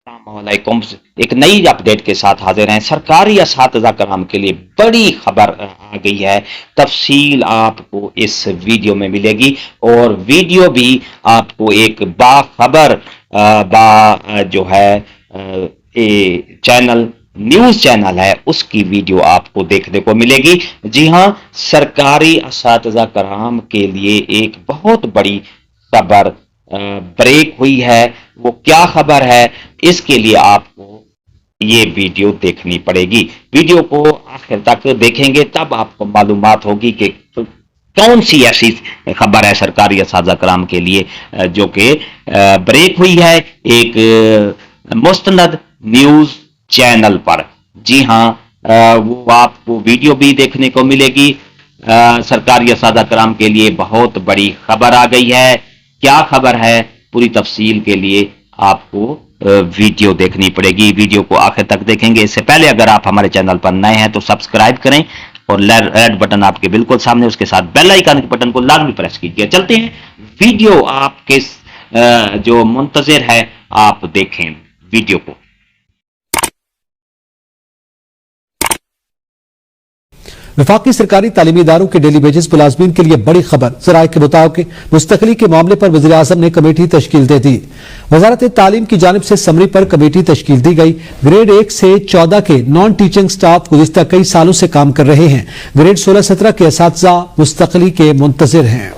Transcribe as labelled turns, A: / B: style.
A: अस्सलामुअलैकुम। एक नई अपडेट के साथ हाजिर हैं। सरकारी असातिज़ा कराम के लिए बड़ी खबर आ गई है। तफसील आपको इस वीडियो में मिलेगी और वीडियो भी आपको एक बाखबर जो है चैनल न्यूज चैनल है उसकी वीडियो आपको देखने को मिलेगी। जी हाँ, सरकारी असातिज़ा कराम के लिए एक बहुत बड़ी खबर ब्रेक हुई है। वो क्या खबर है, इसके लिए आपको ये वीडियो देखनी पड़ेगी। वीडियो को आखिर तक देखेंगे तब आपको मालूमात होगी कि कौन सी ऐसी खबर है सरकारी असातिज़ा कराम के लिए जो कि ब्रेक हुई है एक मुस्तनद न्यूज चैनल पर। जी हाँ, वो आपको वीडियो भी देखने को मिलेगी। सरकारी असातिज़ा कराम के लिए बहुत बड़ी खबर आ गई है। क्या खबर है, पूरी तफसील के लिए आपको वीडियो देखनी पड़ेगी। वीडियो को आखिर तक देखेंगे। इससे पहले अगर आप हमारे चैनल पर नए हैं तो सब्सक्राइब करें और रेड बटन आपके बिल्कुल सामने, उसके साथ बेल आइकन के बटन को लाजमी प्रेस कीजिए। चलते हैं, वीडियो आपके जो मुंतज़िर है आप देखें वीडियो को।
B: वफाकी सरकारी तालीमी इदारों के डेली वेजेस मुलाजमीन के लिए बड़ी खबर। ज़राए के मुताबिक मुस्तकली के मामले पर वज़ीर आज़म ने कमेटी तश्कील दे दी। वज़ारत तालीम की जानिब से समरी पर कमेटी तश्कील दी गई। ग्रेड 1 से 14 के नॉन टीचिंग स्टाफ गुज़िश्ता कई सालों से काम कर रहे हैं। ग्रेड 16-17 के असातिज़ा मुस्तकली के मुंतज़िर हैं।